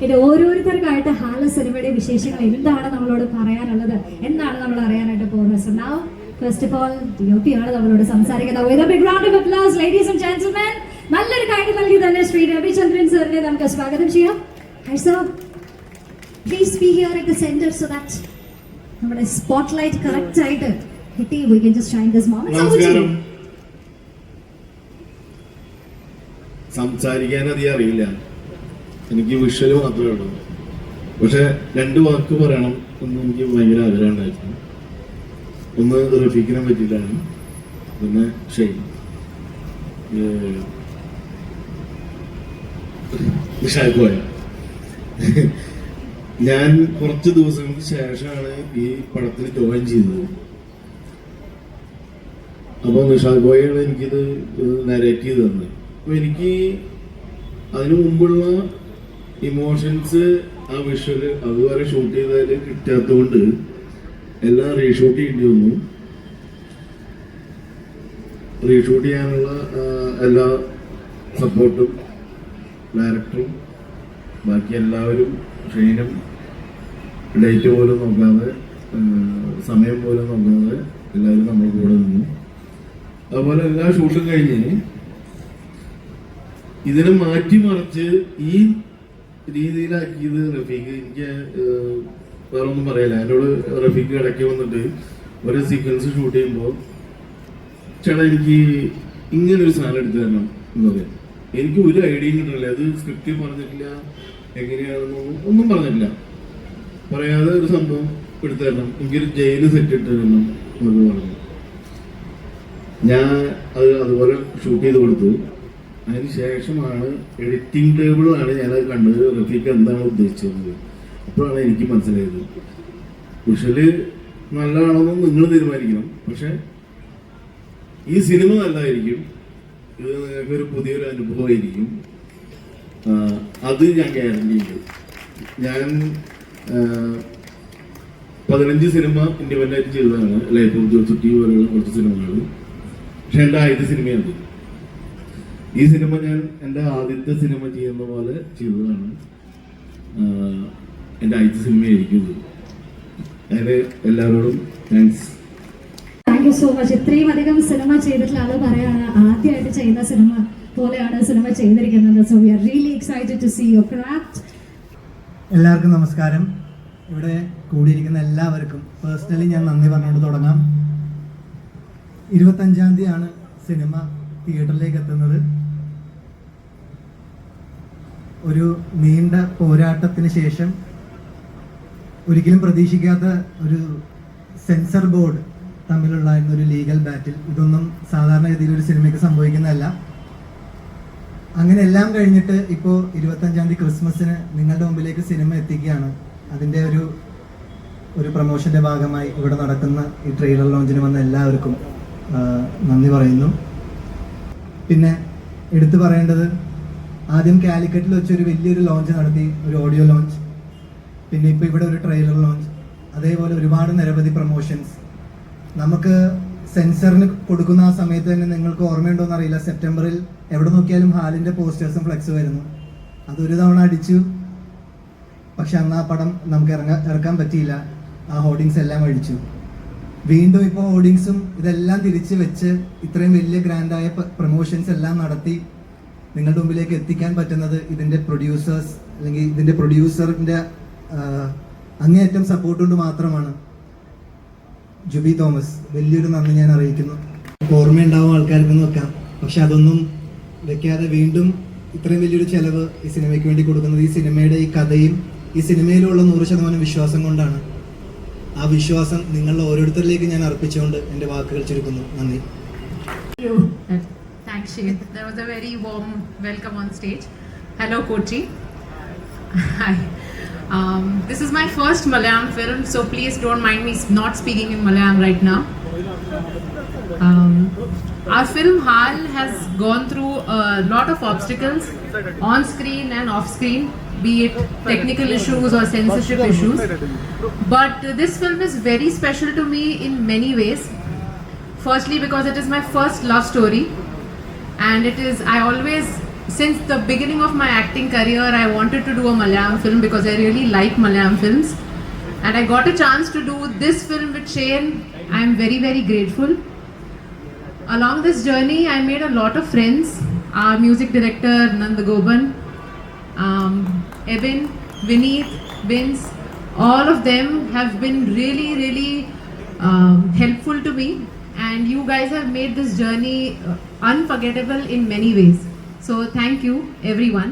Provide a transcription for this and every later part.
ഇത് ഓരോരുത്തർക്കായിട്ട് ഹാല സിനിമയുടെ വിശേഷങ്ങൾ എന്താണ് നമ്മളോട് പറയാനുള്ളത്, എന്താണ് നമ്മൾ അറിയാനായിട്ട് പോകുന്നത്. So now first of all DOP ആണ് നമ്മളോട് സംസാരിക്കുന്നത്. With a big round of applause, ladies and gentlemen, നല്ലൊരു കാര്യം നൽകി തന്നെ ശ്രീ രവിചന്ദ്രൻ സാറിനെ നമുക്ക് സ്വാഗതം ചെയ്യാം. Hi sir, please be here at the center so that നമ്മുടെ സ്പോട്ട്ലൈറ്റ് കറക്റ്റ് ആയിട്ട് കിട്ടി. We can just shine this moment. നമസ്കാരം. സംസാരിക്കാൻ അധികം അറിയില്ല, എനിക്ക് വിഷ്വല് മാത്രമേ ഉള്ളൂ. പക്ഷെ 2 വാക്ക് പറയണം എന്ന് എനിക്ക് ഭയങ്കര ആഗ്രഹം ഉണ്ടായിരുന്നു. ഒന്ന് റഫീഖിനെ പറ്റിയിട്ടാണ്, പിന്നെ ഷെയ്ൻ പോയ. ഞാൻ കുറച്ച് ദിവസങ്ങൾക്ക് ശേഷമാണ് ഈ പടത്തിൽ ജോയിൻ ചെയ്തത്. അപ്പൊ നിഷാദ് ബോയാണ് എനിക്കിത് നരേറ്റ് ചെയ്ത് തന്നത്. അപ്പൊ എനിക്ക് അതിനു മുമ്പുള്ള ഇമോഷൻസ് ആ വിഷ്വല് അതുവരെ ഷൂട്ട് ചെയ്തതിൽ കിട്ടാത്തതുകൊണ്ട് എല്ലാം റീഷൂട്ട് ചെയ്യേണ്ടി വന്നു. റീഷൂട്ട് ചെയ്യാനുള്ള എല്ലാ സപ്പോർട്ടും ഡയറക്ടറും ബാക്കി എല്ലാവരും, ഷെയ്നും ഡേറ്റ് പോലും നോക്കാതെ സമയം പോലും നോക്കാതെ എല്ലാവരും നമ്മൾ കൂടെ നിന്നു. അതുപോലെ എല്ലാ ഷൂട്ടും കഴിഞ്ഞ് ഇതിനെ മാറ്റിമറിച്ച് ഈ രീതിയിലാക്കിയത് റഫീഖ്. എനിക്ക് വേറെ ഒന്നും പറയില്ല. എന്നോട് റഫീഖ് ഇടയ്ക്ക് വന്നിട്ട് ഒരു സീക്വൻസ് ഷൂട്ട് ചെയ്യുമ്പോൾ ചേട്ടാ എനിക്ക് ഇങ്ങനൊരു സാധനം എടുത്തു തരണം എന്ന് പറയാം. എനിക്ക് ഒരു ഐഡിയയും കിട്ടില്ല. അത് സ്ക്രിപ്റ്റ് പറഞ്ഞിട്ടില്ല, എങ്ങനെയാണെന്നൊന്നും ഒന്നും പറഞ്ഞിട്ടില്ല. പറയാതെ ഒരു സംഭവം എടുത്തു തരണം, എനിക്കൊരു ജയില് സെറ്റ് ഇട്ട് തരണം എന്നൊക്കെ പറഞ്ഞു. ഞാൻ അത് അതുപോലെ ഷൂട്ട് ചെയ്ത് കൊടുത്തു. അതിന് ശേഷമാണ് എഡിറ്റിംഗ് ടേബിളാണ് ഞാനത് കണ്ടത്, റഫീഖ് എന്താണ് ഉദ്ദേശിച്ചത്. അപ്പോഴാണ് എനിക്ക് മനസ്സിലായത് വിഷ്വല് നല്ലതാണെന്ന് നിങ്ങൾ തീരുമാനിക്കണം, പക്ഷെ ഈ സിനിമ നല്ലതായിരിക്കും, ഇത് നിങ്ങൾക്കൊരു പുതിയൊരു അനുഭവമായിരിക്കും. അത് ഞാൻ ഗ്യാരണ്ടി ഉണ്ട്. ഞാൻ 15 സിനിമ ഇൻഡിപെൻഡൻ്റ് ചെയ്തതാണ്, ലൈഫ് ഓഫ് ജോസുട്ടി പോലെയുള്ള കുറച്ച് സിനിമകൾ. പക്ഷെ എൻ്റെ ആദ്യത്തെ സിനിമയാണ് ഈ സിനിമ. ഞാൻ എൻ്റെ ആദ്യത്തെ സിനിമ ചെയ്യുന്ന പോലെ ചെയ്തതാണ്. എൻ്റെ ആദ്യത്തെ സിനിമയായിരിക്കും ഇത്. അതിന് എല്ലാവരോടും thanks. Thank you so much. ഇത്രയും അധികം സിനിമ ചെയ്തിട്ടുള്ള ആള് പറയാണ് ആദ്യമായിട്ട് ചെയ്യുന്ന സിനിമ പോലെയാണ് സിനിമ ചെയ്തിരിക്കുന്നത്. So we are really excited to see your craft. എല്ലാവർക്കും നമസ്കാരം. ഇവിടെ കൂടിയിരിക്കുന്ന എല്ലാവർക്കും പേഴ്സണലി ഞാൻ നന്ദി പറഞ്ഞുകൊണ്ട് തുടങ്ങാം. 25-ാം തീയതിയാണ് സിനിമ തിയേറ്ററിലേക്ക് എത്തുന്നത്. ഒരു നീണ്ട പോരാട്ടത്തിന് ശേഷം ഒരിക്കലും പ്രതീക്ഷിക്കാത്ത ഒരു സെൻസർ ബോർഡ് തമ്മിലുള്ള ഒരു ലീഗൽ ബാറ്റിൽ. ഇതൊന്നും സാധാരണഗതിയിൽ ഒരു സിനിമയ്ക്ക് സംഭവിക്കുന്നതല്ല. അങ്ങനെ എല്ലാം കഴിഞ്ഞിട്ട് ഇപ്പോൾ 25-ാം തീയതി ക്രിസ്മസിന് നിങ്ങളുടെ മുമ്പിലേക്ക് സിനിമ എത്തിക്കുകയാണ്. അതിൻ്റെ ഒരു പ്രൊമോഷൻ്റെ ഭാഗമായി ഇവിടെ നടക്കുന്ന ഈ ട്രെയിലർ ലോഞ്ചിന് വന്ന എല്ലാവർക്കും നന്ദി പറയുന്നു. പിന്നെ എടുത്തു പറയേണ്ടത്, ആദ്യം കാലിക്കറ്റിൽ വെച്ചൊരു വലിയൊരു ലോഞ്ച് നടത്തി, ഒരു ഓഡിയോ ലോഞ്ച്. പിന്നെ ഇപ്പോൾ ഇവിടെ ഒരു ട്രെയിലർ ലോഞ്ച്, അതേപോലെ ഒരുപാട് നിരവധി പ്രൊമോഷൻസ്. നമുക്ക് സെൻസറിന് കൊടുക്കുന്ന ആ സമയത്ത് തന്നെ നിങ്ങൾക്ക് ഓർമ്മയുണ്ടോയെന്ന് അറിയില്ല, സെപ്റ്റംബറിൽ എവിടെ നോക്കിയാലും ഹാലിൻ്റെ പോസ്റ്റേഴ്സും ഫ്ലെക്സ് വരുന്നു. അതൊരു തവണ അടിച്ചു, പക്ഷെ അന്ന് ആ പടം നമുക്ക് ഇറക്കാൻ പറ്റിയില്ല. ആ ഹോർഡിങ്സ് എല്ലാം അഴിച്ചു. വീണ്ടും ഇപ്പോൾ ഹോർഡിങ്സും ഇതെല്ലാം തിരിച്ച് വെച്ച് ഇത്രയും വലിയ ഗ്രാൻഡായ പ്രൊമോഷൻസ് എല്ലാം നടത്തി നിങ്ങളുടെ മുമ്പിലേക്ക് എത്തിക്കാൻ പറ്റുന്നത് ഇതിൻ്റെ പ്രൊഡ്യൂസേഴ്സ് അല്ലെങ്കിൽ ഇതിൻ്റെ പ്രൊഡ്യൂസറിൻ്റെ അങ്ങേയറ്റം സപ്പോർട്ട് കൊണ്ട് മാത്രമാണ്. ജുബി തോമസ്, വലിയൊരു നന്ദി ഞാൻ അറിയിക്കുന്നു. ഓർമ്മയുണ്ടാവും ആൾക്കാർക്കെന്ന് വെക്കാം, പക്ഷെ അതൊന്നും വെക്കാതെ വീണ്ടും ഇത്രയും വലിയൊരു ചെലവ് ഈ സിനിമയ്ക്ക് വേണ്ടി കൊടുക്കുന്നത് ഈ സിനിമയുടെ ഈ കഥയും ഈ സിനിമയിലുള്ള 100% വിശ്വാസം കൊണ്ടാണ്. ആ വിശ്വാസം നിങ്ങളുടെ ഓരോരുത്തരിലേക്ക് ഞാൻ അർപ്പിച്ചുകൊണ്ട് എൻ്റെ വാക്കുകൾ ചുരുക്കുന്നു. നന്ദി. Thanks, Shane. That was a very warm welcome on stage. Hello, Kochi. Hi. This is my first Malayalam film, so please don't mind me not speaking in Malayalam right now. Our film Hal has gone through a lot of obstacles on screen and off screen, be it technical issues or censorship issues. But this film is very special to me in many ways. Firstly, because it is my first love story, and I always since the beginning of my acting career, I wanted to do a Malayalam film because I really like Malayalam films. And I got a chance to do this film with Shane. I am very, very grateful. Along this journey, I made a lot of friends. Our music director, Nandagoban, Eben, Vineet, Vince, all of them have been really, really helpful to me. And you guys have made this journey unforgettable in many ways. So thank you, everyone.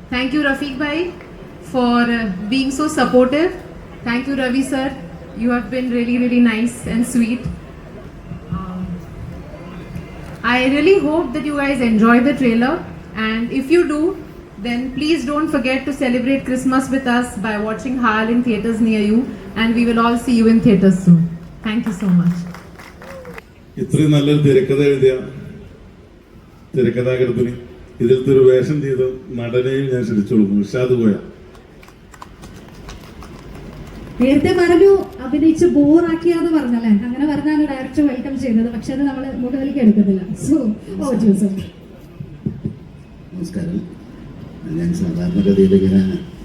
Thank you, Rafiq Bhai, for being so supportive. Thank you, Ravi sir. You have been really, really nice and sweet. I really hope that you guys enjoy the trailer. And if you do, then please don't forget to celebrate Christmas with us by watching Hal in theatres near you. And we will all see you in theatres soon. Thank you so much. ഇത്രയും നല്ലൊരു തിരക്കഥ എഴുതിയ തിരക്കഥാകൃത്തിന് ഇതിലത്തെ ഒരു വേഷം ചെയ്ത നടനെയും ഞാൻ ക്ഷണിച്ചോളൂ. ഉഷാദ് പോയ നേരത്തെ പറഞ്ഞു അഭിനയിച്ച് ബോറാക്കിയാന്ന് പറഞ്ഞല്ലേ, അങ്ങനെ പറഞ്ഞാണ് ഡയറക്ടർ വെൽക്കം ചെയ്യുന്നത്. പക്ഷെ അത് നമ്മൾ മുകളിലേക്ക് എടുക്കുന്നില്ല. സോ ഓ ജോസഫ്. നമസ്കാരം. ഞാൻ സാധാരണഗതിയിൽ ഇങ്ങനെ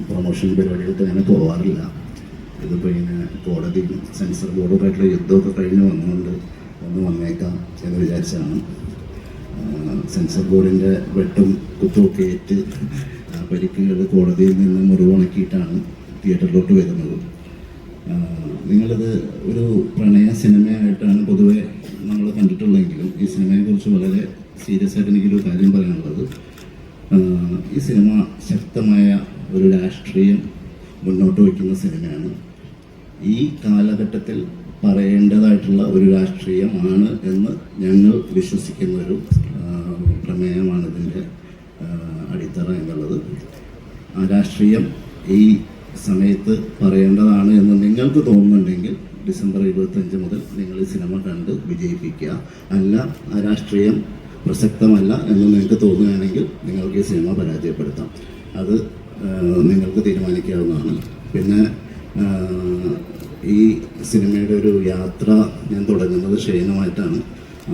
പ്രൊമോഷൻ പരിപാടികൾക്ക് അങ്ങനെ പോകാറില്ല. ഇതിപ്പോൾ ഇങ്ങനെ കോടതി സെൻസർ ബോർഡുമായിട്ടുള്ള യുദ്ധമൊക്കെ കഴിഞ്ഞ് വന്നുകൊണ്ട് ഒന്ന് വന്നേക്കാം എന്ന് വിചാരിച്ചാണ്. സെൻസർ ബോർഡിൻ്റെ വെട്ടും കുത്തുമൊക്കെ ഏറ്റ് പരിക്കുകൾ കോടതിയിൽ നിന്ന് മുറിവുണക്കിയിട്ടാണ് തിയേറ്ററിലോട്ട് വരുന്നത്. നിങ്ങളിത് ഒരു പ്രണയ സിനിമയായിട്ടാണ് പൊതുവെ നമ്മൾ കണ്ടിട്ടുള്ളതെങ്കിലും ഈ സിനിമയെക്കുറിച്ച് വളരെ സീരിയസ് ആയിട്ട് എനിക്കൊരു കാര്യം പറയാനുള്ളത്, ഈ സിനിമ ശക്തമായ ഒരു രാഷ്ട്രീയം മുന്നോട്ട് വയ്ക്കുന്ന സിനിമയാണ്. ഈ കാലഘട്ടത്തിൽ പറയേണ്ടതായിട്ടുള്ള ഒരു രാഷ്ട്രീയമാണ് എന്ന് ഞങ്ങൾ വിശ്വസിക്കുന്നൊരു പ്രമേയമാണ് ഇതിൻ്റെ അടിത്തറ എന്നുള്ളത്. ആ രാഷ്ട്രീയം ഈ സമയത്ത് പറയേണ്ടതാണ് എന്ന് നിങ്ങൾക്ക് തോന്നുന്നുണ്ടെങ്കിൽ ഡിസംബർ 25 മുതൽ നിങ്ങൾ ഈ സിനിമ കണ്ട് വിജയിപ്പിക്കുക. അല്ല, ആ രാഷ്ട്രീയം പ്രസക്തമല്ല എന്ന് നിങ്ങൾക്ക് തോന്നുകയാണെങ്കിൽ നിങ്ങൾക്ക് ഈ സിനിമ പരാജയപ്പെടുത്താം. അത് നിങ്ങൾക്ക് തീരുമാനിക്കാവുന്നതാണ്. പിന്നെ ഈ സിനിമയുടെ ഒരു യാത്ര ഞാൻ തുടങ്ങുന്നത് ഷെയ്നുമായിട്ടാണ്.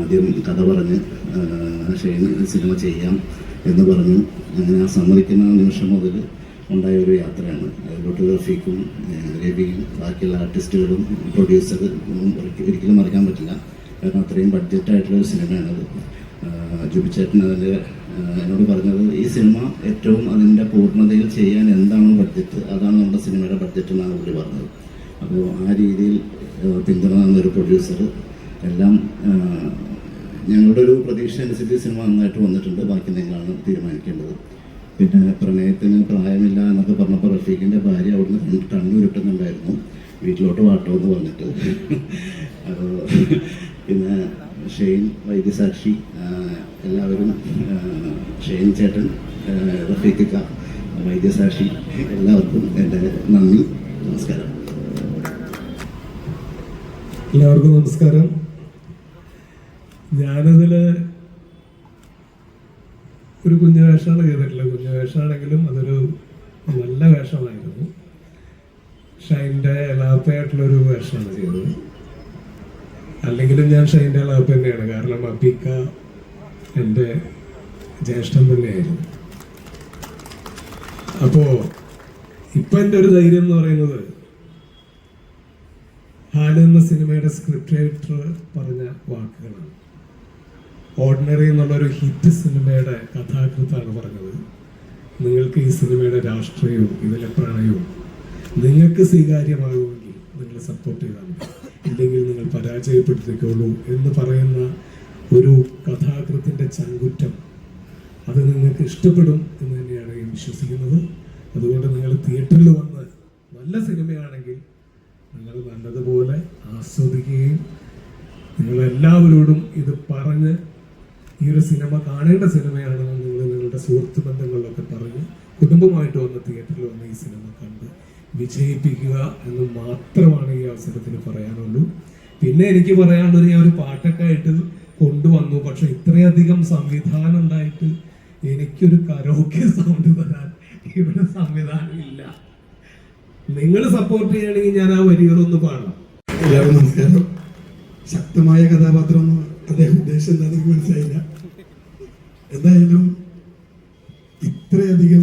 ആദ്യം കഥ പറഞ്ഞ് ഷെയ്ൻ സിനിമ ചെയ്യാം എന്ന് പറഞ്ഞു. അങ്ങനെ ആ സമ്മതിക്കുന്ന നിമിഷം മുതൽ ഉണ്ടായ ഒരു യാത്രയാണ്. അതിലോട്ട് റഫീഖും രവിയും ബാക്കിയുള്ള ആർട്ടിസ്റ്റുകളും പ്രൊഡ്യൂസറും ഒരിക്കലും മറക്കാൻ പറ്റില്ല. കാരണം അത്രയും ബഡ്ജറ്റായിട്ടുള്ളൊരു സിനിമയാണത്. ജുബിച്ചേട്ടൻ അതിൻ്റെ എന്നോട് പറഞ്ഞത് ഈ സിനിമ ഏറ്റവും അതിൻ്റെ പൂർണ്ണതയിൽ ചെയ്യാൻ എന്താണോ ബഡ്ജറ്റ് അതാണ് നമ്മുടെ സിനിമയുടെ ബഡ്ജറ്റ് എന്നാണ് പുള്ളി പറഞ്ഞത്. അപ്പോൾ ആ രീതിയിൽ പിന്തുണ തന്നൊരു പ്രൊഡ്യൂസർ എല്ലാം ഞങ്ങളുടെ ഒരു പ്രതീക്ഷ അനുസരിച്ച് സിനിമ നന്നായിട്ട് വന്നിട്ടുണ്ട്. ബാക്കി നിങ്ങളാണ് തീരുമാനിക്കേണ്ടത്. പിന്നെ പ്രണയത്തിന് പ്രായമില്ല എന്നൊക്കെ പറഞ്ഞപ്പോൾ റഫീഖിൻ്റെ ഭാര്യ അവിടുന്ന് കണ്ണുരുട്ടുന്നുണ്ടായിരുന്നു, വീട്ടിലോട്ട് വാട്ടോ എന്ന് പറഞ്ഞിട്ട്. പിന്നെ ഷെയ്ൻ, വൈദ്യസാക്ഷി, എല്ലാവരും, ഷെയ്ൻ ചേട്ടൻ, റഫീഖിക്ക, വൈദ്യസാക്ഷി, എല്ലാവർക്കും എൻ്റെ നന്ദി, നമസ്കാരം. എല്ലാവർക്കും നമസ്കാരം. ഞാനതിൽ ഒരു കുഞ്ഞു വേഷമാണ് ചെയ്തിട്ടില്ല. കുഞ്ഞു വേഷമാണെങ്കിലും അതൊരു നല്ല വേഷമായിരുന്നു. ഷൈൻ്റെ എലാപ്പയായിട്ടുള്ളൊരു വേഷമാണ് ചെയ്തത്. അല്ലെങ്കിലും ഞാൻ ഷൈൻ്റെ എലാപ്പ തന്നെയാണ്. കാരണം അബിക്ക എൻ്റെ ജ്യേഷ്ഠൻ തന്നെയായിരുന്നു. അപ്പോൾ ഇപ്പം എൻ്റെ ഒരു ധൈര്യം എന്ന് പറയുന്നത് ഹാല് എന്ന സിനിമയുടെ സ്ക്രിപ്റ്റ് റൈറ്റർ പറഞ്ഞ വാക്കുകളാണ്. ഓർഡിനറി എന്നുള്ളൊരു ഹിറ്റ് സിനിമയുടെ കഥാകൃത്താണ് പറഞ്ഞത്, നിങ്ങൾക്ക് ഈ സിനിമയുടെ രാഷ്ട്രീയവും ഇതിലെ പ്രണയവും നിങ്ങൾക്ക് സ്വീകാര്യമാകുമെങ്കിൽ നിങ്ങൾ സപ്പോർട്ട് ചെയ്താൽ മതി, ഇല്ലെങ്കിൽ നിങ്ങൾ പരാജയപ്പെടുത്തിക്കോളൂ എന്ന് പറയുന്ന ഒരു കഥാകൃത്തിൻ്റെ ചങ്കുറ്റം അത് നിങ്ങൾക്ക് ഇഷ്ടപ്പെടും എന്ന് തന്നെയാണ് ഞാൻ വിശ്വസിക്കുന്നത്. അതുകൊണ്ട് നിങ്ങൾ തിയേറ്ററിൽ വന്ന് നല്ല സിനിമയാണെങ്കിൽ നിങ്ങൾ നല്ലതുപോലെ ആസ്വദിക്കുകയും നിങ്ങളെല്ലാവരോടും ഇത് പറഞ്ഞ് ഈ ഒരു സിനിമ കാണേണ്ട സിനിമയാണെന്ന് നിങ്ങൾ നിങ്ങളുടെ സുഹൃത്ത് ബന്ധങ്ങളിലൊക്കെ പറഞ്ഞ് കുടുംബമായിട്ട് വന്ന് തിയേറ്ററിൽ വന്ന് ഈ സിനിമ കണ്ട് വിജയിപ്പിക്കുക എന്ന് മാത്രമാണ് ഈ അവസരത്തിൽ പറയാനുള്ളൂ. പിന്നെ എനിക്ക് പറയാനുള്ളത്, ഞാൻ ഒരു പാട്ടൊക്കെ ആയിട്ട് കൊണ്ടുവന്നു, പക്ഷെ ഇത്രയധികം സംവിധാനം ഉണ്ടായിട്ട് എനിക്കൊരു കരോക്കെ സൗണ്ട് തരാൻ ഇവിടെ സംവിധാനം ഇല്ല. നിങ്ങൾ സപ്പോർട്ട് ചെയ്യുകയാണെങ്കിൽ ഞാൻ ആ വരികളൊന്ന് പാടാം. എല്ലാവരും നമസ്കാരം. ശക്തമായ കഥാപാത്രം അദ്ദേഹം ഉദ്ദേശിച്ചത് എനിക്ക് മനസ്സിലായില്ല. എന്തായാലും ഇത്രയധികം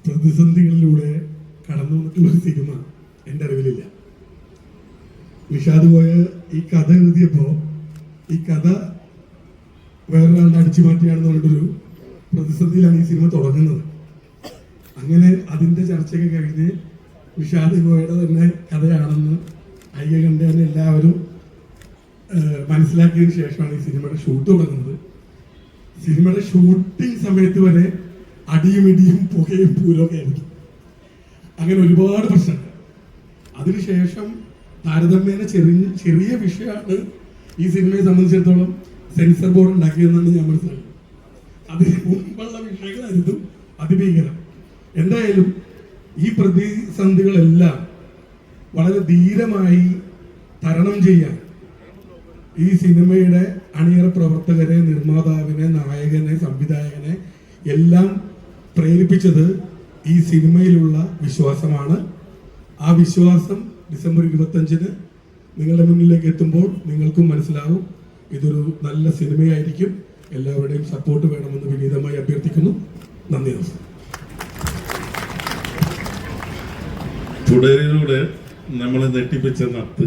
പ്രതിസന്ധികളിലൂടെ കടന്നു വന്നിട്ടുള്ളൊരു സിനിമ എൻ്റെ അറിവിലില്ല. നിഷാദ് പോയ ഈ കഥ എഴുതിയപ്പോൾ ഈ കഥ വേറൊരാളുടെ അടിച്ചു മാറ്റിയാണെന്ന് പറഞ്ഞിട്ടൊരു പ്രതിസന്ധിയിലാണ് ഈ സിനിമ തുടങ്ങുന്നത്. അങ്ങനെ അതിൻ്റെ ചർച്ചയൊക്കെ കഴിഞ്ഞ് നിഷാദ് ഗോയയുടെ തന്നെ കഥയാണെന്ന് അയ്യ കണ്ട് തന്നെ എല്ലാവരും മനസ്സിലാക്കിയതിന് ശേഷമാണ് ഈ സിനിമയുടെ ഷൂട്ട് തുടങ്ങുന്നത്. സിനിമയുടെ ഷൂട്ടിംഗ് സമയത്ത് വരെ അടിയും ഇടിയും പുകയും പൂരമൊക്കെ ആയിരിക്കും. അങ്ങനെ ഒരുപാട് പ്രശ്നങ്ങൾ. അതിനുശേഷം താരതമ്യേന ചെറിയ വിഷയമാണ് ഈ സിനിമയെ സംബന്ധിച്ചിടത്തോളം സെൻസർ ബോർഡ് ഉണ്ടാക്കിയതെന്നാണ് ഞാൻ മനസ്സിലാക്കുന്നത്. അതിന് മുമ്പുള്ള വിഷയങ്ങളായിരുന്നു അതിഭീകരം. എന്തായാലും ഈ പ്രതിസന്ധികളെല്ലാം വളരെ ധീരമായി തരണം ചെയ്യാൻ ഈ സിനിമയുടെ അണിയറ പ്രവർത്തകരെ, നിർമ്മാതാവിനെ, നായകനെ, സംവിധായകനെ എല്ലാം പ്രേരിപ്പിച്ചത് ഈ സിനിമയിലുള്ള വിശ്വാസമാണ്. ആ വിശ്വാസം ഡിസംബർ 25-ന് നിങ്ങളുടെ മുന്നിലേക്ക് എത്തുമ്പോൾ നിങ്ങൾക്കും മനസ്സിലാവും ഇതൊരു നല്ല സിനിമയായിരിക്കും. എല്ലാവരുടെയും സപ്പോർട്ട് വേണമെന്ന് വിനീതമായി അഭ്യർത്ഥിക്കുന്നു. നന്ദി, നമസ്കാരം. തുടരിലൂടെ നമ്മളെ നെട്ടിപ്പിച്ച നത്ത്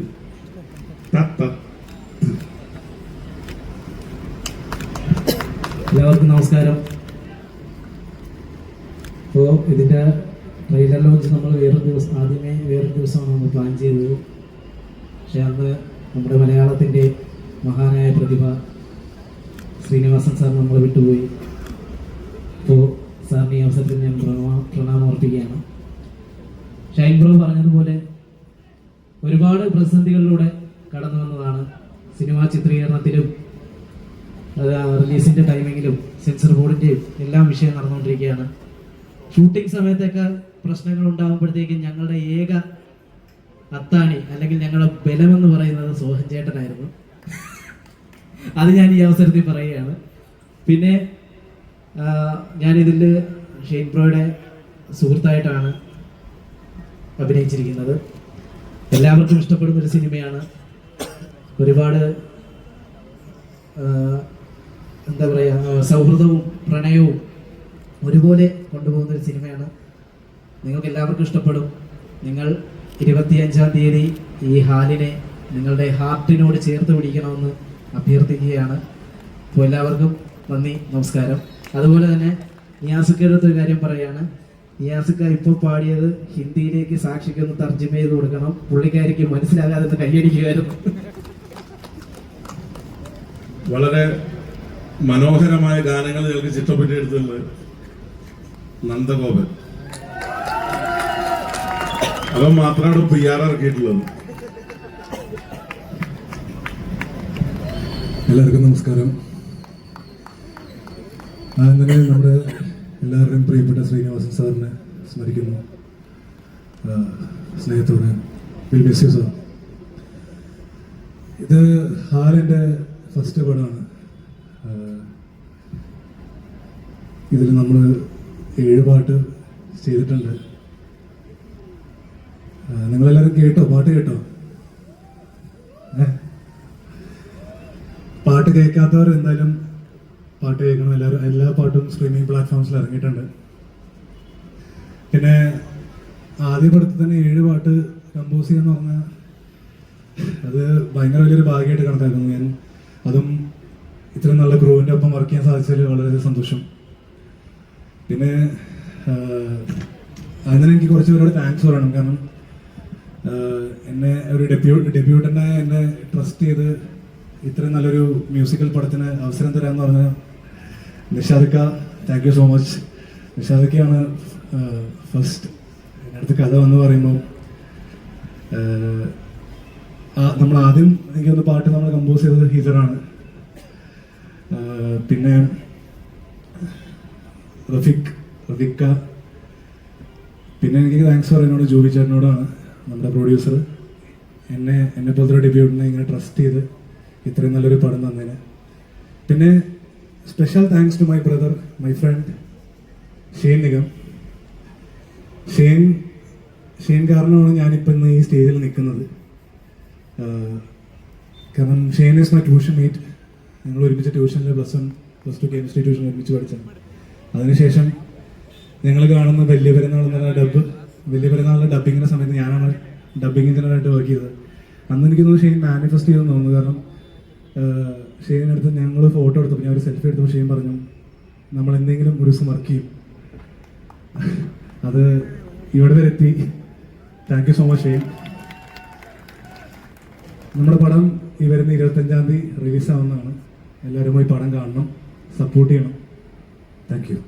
എല്ലാവർക്കും നമസ്കാരം. ഇപ്പോൾ ഇതിൻ്റെ ട്രെയിലർ ലോഞ്ച് നമ്മൾ വേറൊരു ദിവസമാണ് നമ്മൾ പ്ലാൻ ചെയ്തത്. പക്ഷെ അന്ന് നമ്മുടെ മലയാളത്തിൻ്റെ മഹാനായ പ്രതിഭ ശ്രീനിവാസൻ സാർ നമ്മളെ വിട്ടുപോയി. അപ്പോൾ സാറിന് ഈ അവസരത്തിൽ ഞാൻ പ്രണാമം അർപ്പിക്കുകയാണ്. ഷൈൻ ബ്രോ പറഞ്ഞതുപോലെ ഒരുപാട് പ്രതിസന്ധികളിലൂടെ കടന്നു വന്നതാണ്. സിനിമാ ചിത്രീകരണത്തിലും റിലീസിൻ്റെ ടൈമിങ്ങിലും സെൻസർ ബോർഡിൻ്റെയും എല്ലാം വിഷയം നടന്നുകൊണ്ടിരിക്കുകയാണ്. ഷൂട്ടിംഗ് സമയത്തൊക്കെ പ്രശ്നങ്ങൾ ഉണ്ടാകുമ്പോഴത്തേക്കും ഞങ്ങളുടെ ഏക അത്താണി അല്ലെങ്കിൽ ഞങ്ങളുടെ ബലമെന്ന് പറയുന്നത് സോഹൻ ചേട്ടനായിരുന്നു. അത് ഞാൻ ഈ അവസരത്തിൽ പറയുകയാണ്. പിന്നെ ഞാനിതിൽ ഷെയ്ൻ ബ്രോയുടെ സുഹൃത്തായിട്ടാണ് അഭിനയിച്ചിരിക്കുന്നത്. എല്ലാവർക്കും ഇഷ്ടപ്പെടുന്ന ഒരു സിനിമയാണ്. ഒരുപാട് എന്താ പറയുക, സൗഹൃദവും പ്രണയവും ഒരുപോലെ കൊണ്ടുപോകുന്ന ഒരു സിനിമയാണ്. നിങ്ങൾക്ക് എല്ലാവർക്കും ഇഷ്ടപ്പെടും. നിങ്ങൾ 25-ാം തീയതി ഈ ഹാലിനെ നിങ്ങളുടെ ഹാർട്ടിനോട് ചേർത്ത് പിടിക്കണമെന്ന് അഭ്യർത്ഥിക്കുകയാണ്. അപ്പോൾ എല്ലാവർക്കും നന്ദി, നമസ്കാരം. അതുപോലെ തന്നെ നിയാസിക്കയുടെ ഒരു കാര്യം പറയുകയാണ്. നിയാസിക്ക ഇപ്പോൾ പാടിയത് ഹിന്ദിയിലേക്ക് സാക്ഷിക്ക് ഒന്ന് തർജ്ജമ ചെയ്ത് കൊടുക്കണം. പുള്ളിക്കാരിക്ക് മനസ്സിലാകാതെ കൈയടിക്കുമായിരുന്നു. വളരെ മനോഹരമായ ഗാനങ്ങൾ ഞങ്ങൾക്ക് ചിട്ടപ്പെടുത്തിയെടുത്തുള്ളത് നന്ദഗോപൻ. അവൻ മാത്രമാണ് PR ഇറക്കിയിട്ടുള്ളത്. എല്ലാവർക്കും നമസ്കാരം. അങ്ങനെ നമ്മുടെ എല്ലാവരുടെയും പ്രിയപ്പെട്ട ശ്രീനിവാസൻ സാറിനെ സ്മരിക്കുന്നു. സ്നേഹത്തോടെ വിൽ മിസ് യു സാർ. ഇത് ഹാലിൻ്റെ ഫസ്റ്റ് പടമാണ്. ഇതിൽ നമ്മൾ 7 പാട്ട് ചെയ്തിട്ടുണ്ട്. നിങ്ങളെല്ലാവരും കേട്ടോ? പാട്ട് കേട്ടോ? പാട്ട് കേൾക്കാത്തവർ എന്തായാലും പാട്ട് കേൾക്കണം. എല്ലാ പാട്ടും സ്ട്രീമിംഗ് പ്ലാറ്റ്ഫോംസിൽ ഇറങ്ങിയിട്ടുണ്ട്. പിന്നെ ആദ്യ പടത്തിൽ തന്നെ 7 പാട്ട് കമ്പോസ് ചെയ്യാന്ന് പറഞ്ഞാൽ അത് ഭയങ്കര വലിയൊരു ഭാഗ്യമായിട്ട് കണക്കാക്കുന്നു ഞാൻ. അതും ഇത്രയും നല്ല ക്രൂവിൻ്റെ ഒപ്പം വർക്ക് ചെയ്യാൻ സാധിച്ചതിൽ വളരെ സന്തോഷം. പിന്നെ അതിന് എനിക്ക് കുറച്ച് പേരോട് താങ്ക്സ് പറയണം. കാരണം എന്നെ ഒരു ഡെബ്യൂട്ടൻ്റായ എന്നെ ട്രസ്റ്റ് ചെയ്ത് ഇത്രയും നല്ലൊരു മ്യൂസിക്കൽ പടത്തിന് അവസരം തരാമെന്ന് പറഞ്ഞ നിഷാദിക്ക, താങ്ക് യു സോ മച്ച്. നിഷാദിക്കയാണ് ഫസ്റ്റ് എൻ്റെ അടുത്ത് കഥ വന്ന് പറയുമ്പോൾ നമ്മൾ ആദ്യം എനിക്കൊന്ന് പാട്ട് നമ്മൾ കമ്പോസ് ചെയ്തത് ഹീസറാണ്. പിന്നെ റഫീഖ, പിന്നെ എനിക്ക് താങ്ക്സ് പറയുന്നതോട് ജോബി ചേട്ടനോടാണ്, നമ്മുടെ പ്രൊഡ്യൂസർ. എന്നെ പോലത്തെ ഡെബ്യൂട്ടിനെ ഇങ്ങനെ ട്രസ്റ്റ് ചെയ്ത് ഇത്രയും നല്ലൊരു പടം തന്നതിന്. പിന്നെ special thanks to my brother, my friend Shane Nigam. Shane കാരണമാണ് ഞാനിപ്പോൾ ഇന്ന് ഈ സ്റ്റേജിൽ നിൽക്കുന്നത്. കാരണം Shane is my tuition mate. ഞങ്ങൾ ഒരുമിച്ച് ട്യൂഷനിൽ +1 +2 കെമിസ്ട്രി ട്യൂഷൻ ഒരുമിച്ച് പഠിച്ചത്. അതിനുശേഷം ഞങ്ങൾ കാണുന്ന വലിയ പെരുന്നാൾ വലിയ പെരുന്നാളിൻ്റെ ഡബിങ്ങിൻ്റെ സമയത്ത് ഞാനാണ് ഡബിങ് എഞ്ചിനീയറായിട്ട് വർക്ക് ചെയ്തത്. അന്ന് എനിക്ക് തോന്നുന്നു ഷെയ്ൻ മാനിഫെസ്റ്റ് ചെയ്തെന്ന് തോന്നുന്നു. കാരണം ഷെയ്നടുത്ത് ഞങ്ങൾ ഫോട്ടോ എടുത്തപ്പോൾ ഞാൻ ഒരു സെൽഫി എടുത്തപ്പോൾ ഷെയ്ൻ പറഞ്ഞു നമ്മൾ എന്തെങ്കിലും ഒരു ദിവസം വർക്ക് ചെയ്യും. അത് ഇവിടെ വരെ എത്തി. Thank you so much Shane. നമ്മുടെ പടം ഈ വരുന്ന 25-ാം തീയതി റിലീസാവുന്നതാണ്. എല്ലാവരും പോയി പടം കാണണം, സപ്പോർട്ട് ചെയ്യണം. Thank you.